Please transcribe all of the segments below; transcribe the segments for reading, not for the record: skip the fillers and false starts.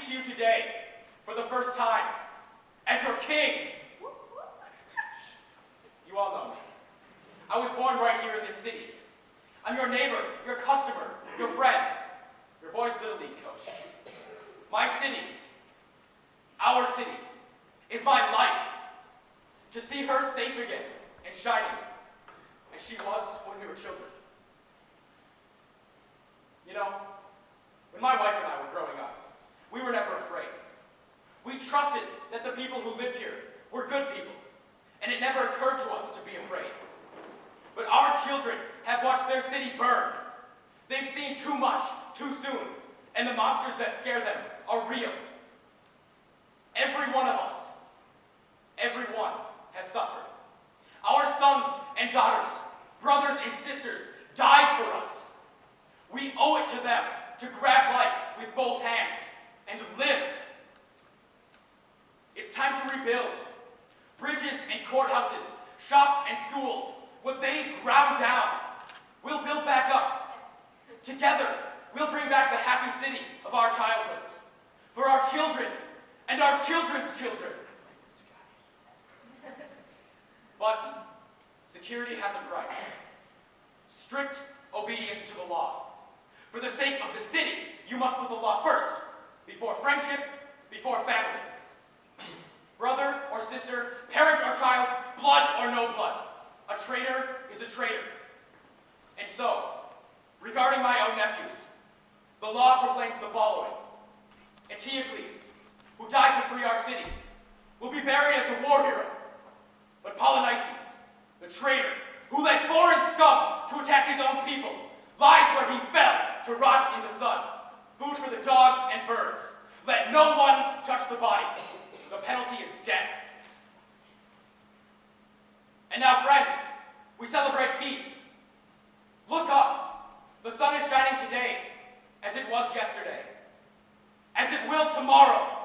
speak to you today for the first time as your king. You all know me. I was born right here in this city. I'm your neighbor, your customer, your friend, your boy's Little League coach. My city, our city, is my life. To see her safe again and shining, as she was when we were children. You know, when my wife and I were growing up, we were never afraid. We trusted that the people who lived here were good people, and it never occurred to us to be afraid. But our children have watched their city burn. They've seen too much, too soon, and the monsters that scare them are real. Every one of us, everyone, has suffered. Our sons and daughters, brothers and sisters, died for us. We owe it to them to grab life with both hands and live. It's time to rebuild. Bridges and courthouses, shops and schools, what they ground down, we'll build back up. Together, we'll bring back the happy city of our childhoods. For our children and our children's children. But security has a price. Strict obedience to the law. For the sake of the city, you must put the law first, before friendship, before family. Brother or sister, parent or child, blood or no blood. A traitor is a traitor. And so, regarding my own nephews, the law proclaims the following. Antigone, who died to free our city, will be buried as a war hero. But Polynices, the traitor, who led foreign scum to attack his own people, lies where he fell to rot in the sun. Food for the dogs and birds. Let no one touch the body. The penalty is death. And now, friends, we celebrate peace. Look up. The sun is shining today, as it was yesterday, as it will tomorrow.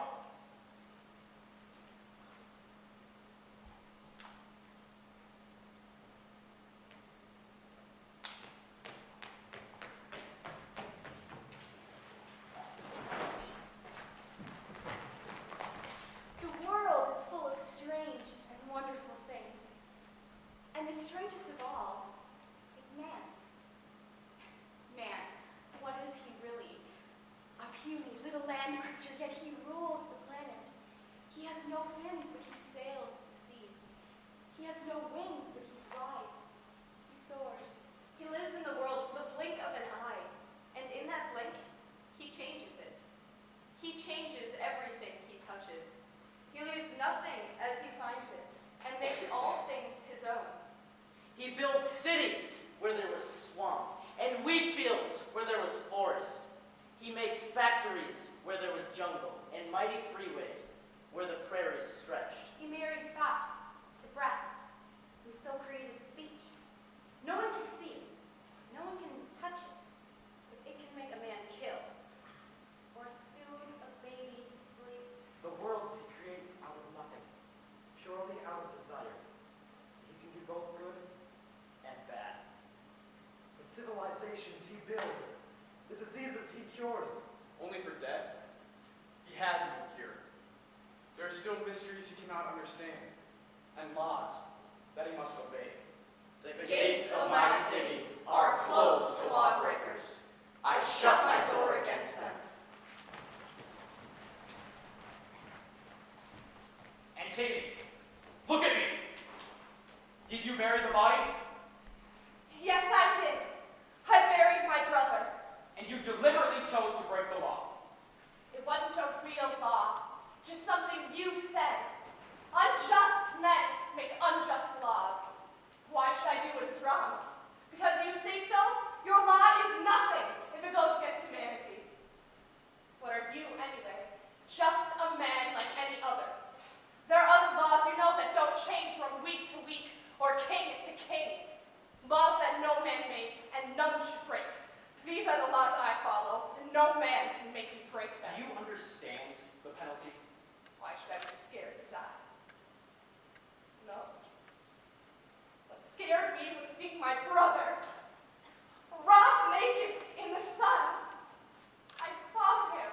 He built cities where there was swamp, and wheat fields where there was forest. He makes factories where there was jungle, and mighty freeways where the prairies stretched. He married thought to breath, and so created speech. No one can see it, no one can touch it, but it can make a man kill, or soothe a baby to sleep. The worlds he creates out of nothing, purely out of desire. He can do both good and bad. The civilizations he builds, the diseases he cures. Only for death? He has no cure. There are still mysteries he cannot understand, and laws that he must obey. The gates of my city are closed to lawbreakers. I shut my door against them. Antigone, look at me. Did you bury the body? Yes, I did. I buried my brother. And you deliberately chose to break the law. It wasn't a real law, just something you said. Unjust men make unjust laws. Why should I do what is wrong? Because you say so? Your law is nothing if it goes against humanity. What are you anyway? Just a man like any other. There are other laws you know that don't change from week to week or king to king. Laws that no man made and none should break. These are the laws I follow, and no man can make me break them. Do you understand the penalty? Why should I be scared to die? No. What scared me was seeing my brother rot naked in the sun. I saw him.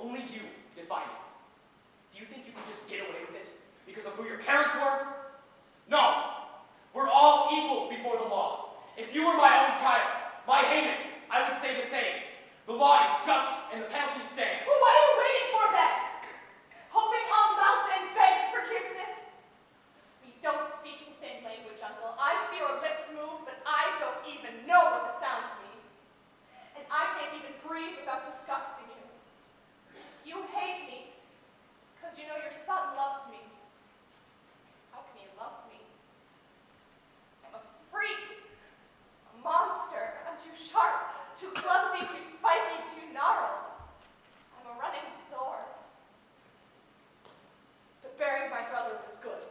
Only you define it. Do you think you can just get away with it because of who your parents were? No. We're all equal before the law. If you were my own child, my Haman, I would say the same. The law is just and the penalty stands. Well, what are you waiting for then? Hoping I'll melt and beg forgiveness? We don't speak the same language, Uncle. I see your lips move, but I don't even know what the sounds mean. And I can't even breathe without disgusting you. You hate me, because you know your son loves me. How can you love me? I'm a freak, a monster. I'm too sharp, too clumsy, too spiky, too gnarled. I'm a running sword. The burying my brother was good,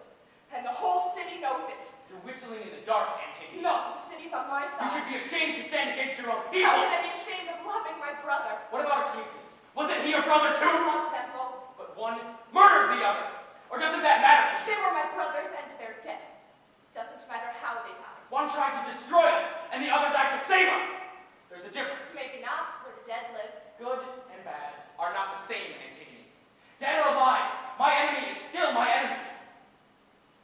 and the whole city knows it. You're whistling in the dark, Antigone. No, the city's on my You side. should be ashamed to stand against your own people. How can I be ashamed of loving my brother? What about Achilles? Wasn't he your brother too? I love them both. But one murdered the other. Or doesn't that matter to They you? were my brothers and they're dead. Doesn't matter how they died. One tried to destroy us, and the other died to save us. There's a difference. Maybe not, where the dead live. Good and bad are not the same, Antigone. Dead or alive, my enemy is still my enemy.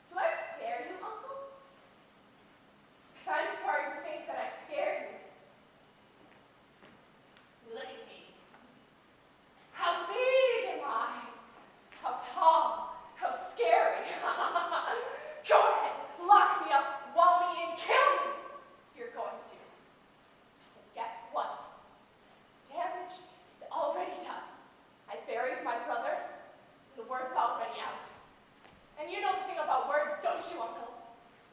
Do I scare you, Uncle? Because I'm starting to think that I scared you. Look at me. How big am I? How tall? How scary? Go ahead, lock me up, wall me in, kill me. You're going to. And guess what? Damage is already done. I buried my brother, and the word's already out. And you know the thing about words, don't you, Uncle?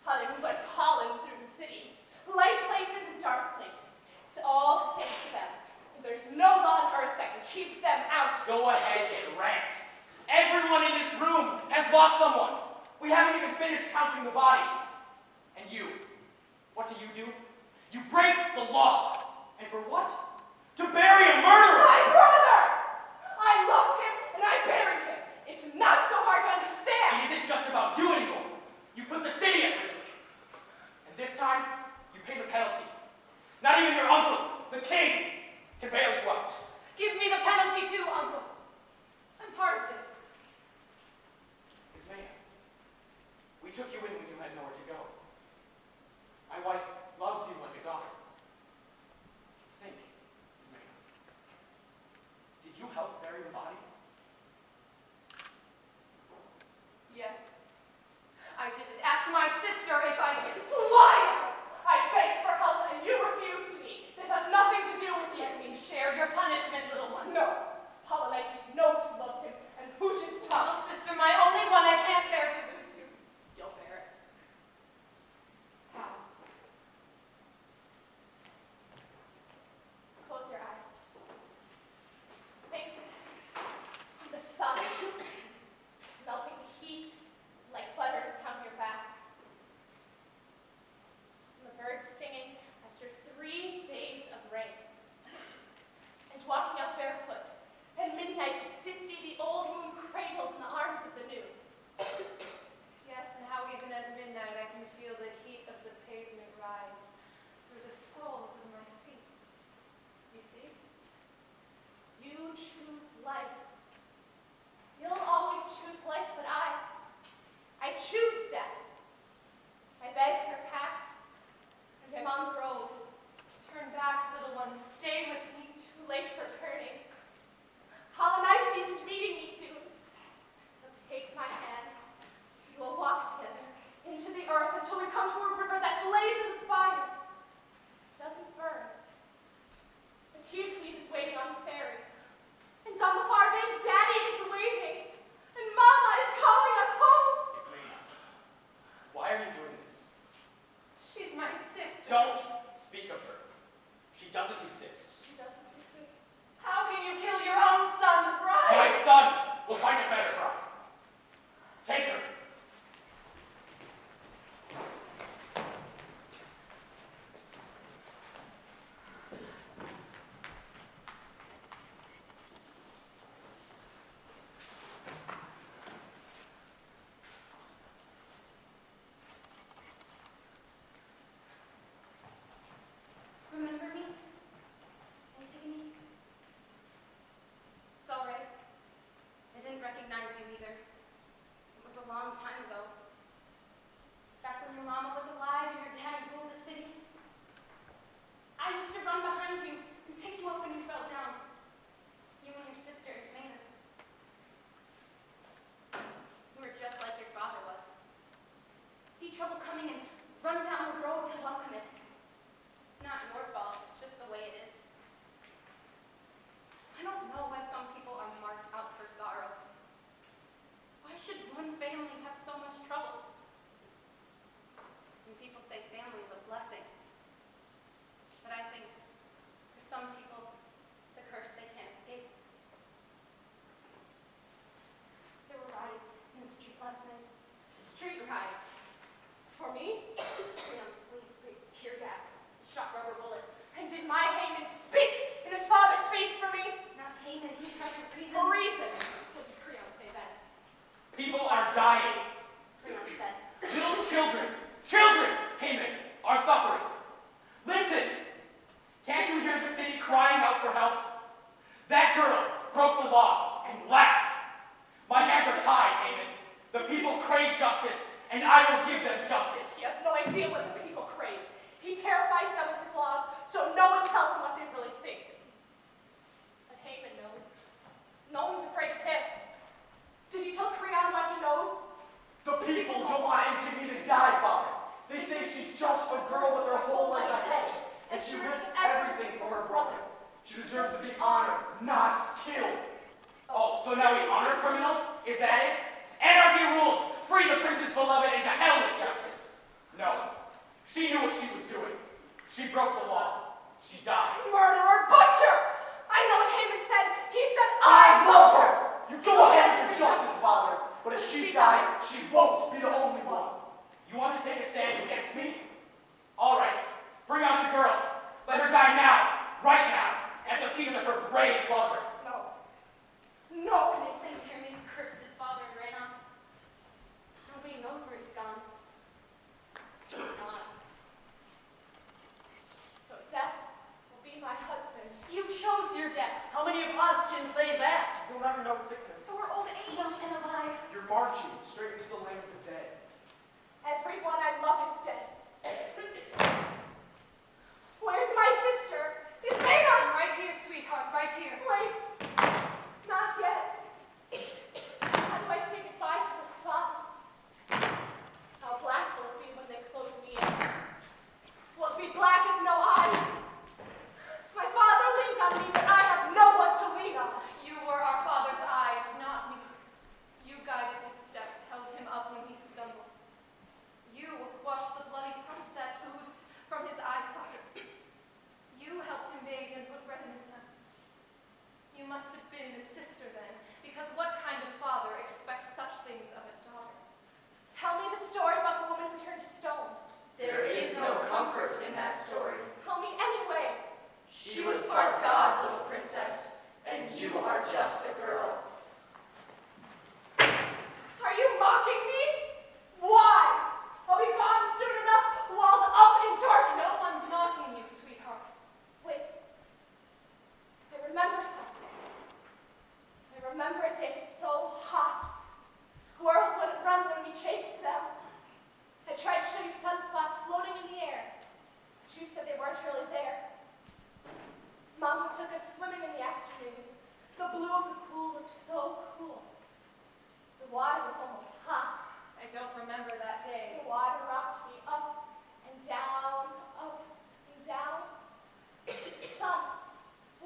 How they move like pollen through the city. Light places and dark places. It's all the same to them. And there's no law on earth that can keep them out. Go ahead and rant. Everyone in this room has lost someone. We haven't even finished counting the bodies. And you, what do? You break the law. And for what? To bury a murderer! My brother! I loved him and I buried him. It's not so hard to understand. It isn't just about you anymore. You put the city at risk. And this time, you pay the penalty. Not even your uncle, the king, can bail you out. Give me the penalty too, Uncle. I'm part of this. Ismaya, we took you in when you had nowhere to go. My wife loves you like a daughter. Think, Ismaya. broke the law and laughed. My hands are tied, Haman. The people crave justice, and I will give them justice. He has no idea what the people crave. He terrifies them with his laws, so no one tells him what they really think. But Haman knows. No one's afraid of him. Did he tell Creon what he knows? The people don't want Antigone to die, Father. They say she's just a girl with her whole life ahead, and she risked everything for her brother. She deserves to be honored, not killed. Oh, so now we honor criminals? Is that it? Anarchy rules! Free the prince's beloved and to hell with justice! No. She knew what she was doing. She broke the law. She dies. Murderer, butcher! I know what Haman said. He said, I love her! You go ahead with justice, Father. But if she dies, she won't be the only one. You want to take a stand against me? All right. Bring out the girl. Let her die now. Right now. At the feet of her brave lover. No. No. They sent him to curse his father and ran off. Nobody knows where he's gone. He's gone. So death will be my husband. You chose your death. How many of us can say that? You'll never know sickness. For old age and alive. You're marching straight into the land of the dead. Everyone I love is dead. Where's my sister? Is Peder? Right here, sweetheart, right here. Wait. Not yet. How do I say goodbye to the sun? How black will it be when they close me in? Will it be black as no eyes? My father leaned on me, but I have no one to lean on. You were our father's eyes, not me. You guided his steps, held him up when he stumbled. You washed the bloody pus that oozed from his eye sockets. You helped him bathe and put bread in his mouth. You must have been his sister then, because what kind of father expects such things of a daughter? Tell me the story about the woman who turned to stone. There is no comfort in that story. Tell me anyway. She was part God, little princess, and you are just a girl. Are you mocking me? Why? I'll be gone soon enough, walled up in darkness. No one's mocking you, sweetheart. Wait. I remember something. I remember a day so hot. Squirrels wouldn't run when we chased them. I tried to show you sunspots floating in the air, but you said they weren't really there. Mom took us swimming in the afternoon. The blue of the pool looked so cool. The water was almost hot. I don't remember that day. The water rocked me up and down, up and down. The sun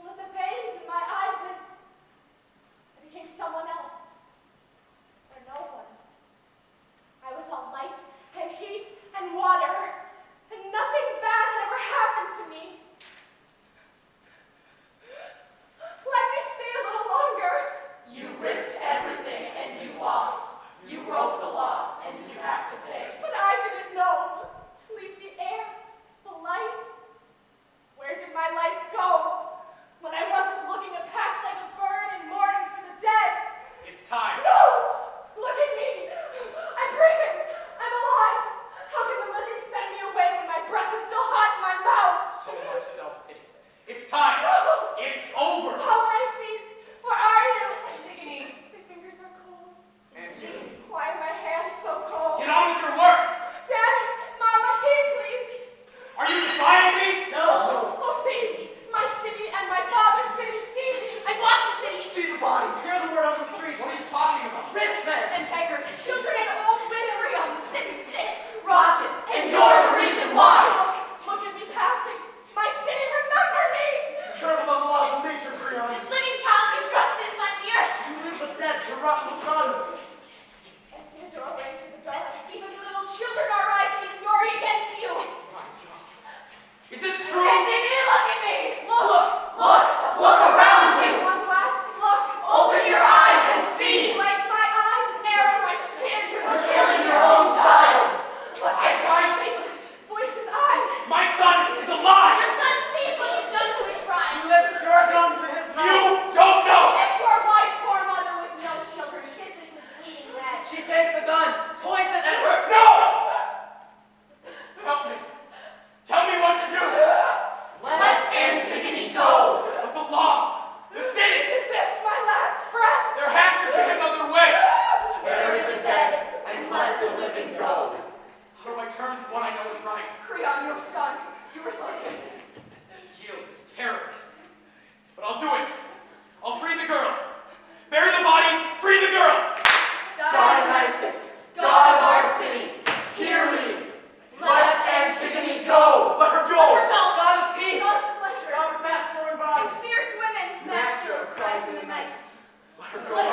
lit the veins in my eyelids. I became someone else, or no one. I was all light and heat and water, and nothing bad had ever happened to me. Let me stay a little longer. You risked everything and you lost. You broke the law and you have to pay. But I didn't know to leave the air, the light. Where did my life go when I wasn't looking to pass like a bird in mourning for the dead? It's time. No! Look at me! I'm breathing! I'm alive! How can the living send me away when my breath is still hot in my mouth? So much self-pity. It's time. No! It's over. Policies! Where are you? Antigone. My fingers are cold. Antigone. Why are my hands so cold? Get on with your work. Daddy! Mama, tea, please! Are you defying me? No. Oh, thieves! My city and my father's city, see me! I want the city. See the bodies. Hear the word on the street. What are you talking about? Rich men. Integrity. Children and old women are young, City sick. Rotten. And you're the reason why. Look at me passing! My city, remember me! Careful of the laws of nature, Creon. This living child you thrust inside the earth. You leave the dead to rot in the sun. I see a doorway to the dark. Even the little children are rising in fury against you! Is this true? Antigone, look at me! Look. Look around you. One last look! Open your eyes and see. Like my eyes narrow my skin! You're killing your own child. Look at my faces, voices, eyes! My son is alive. Your son sees what you've done to his crime. You lift your gun to his mouth. You don't know. And your wife, poor mother with no children, kisses his bleeding head. She takes the gun, points it at her. No! Help me. Tell me what to do. Let Antigone go. But the law. Let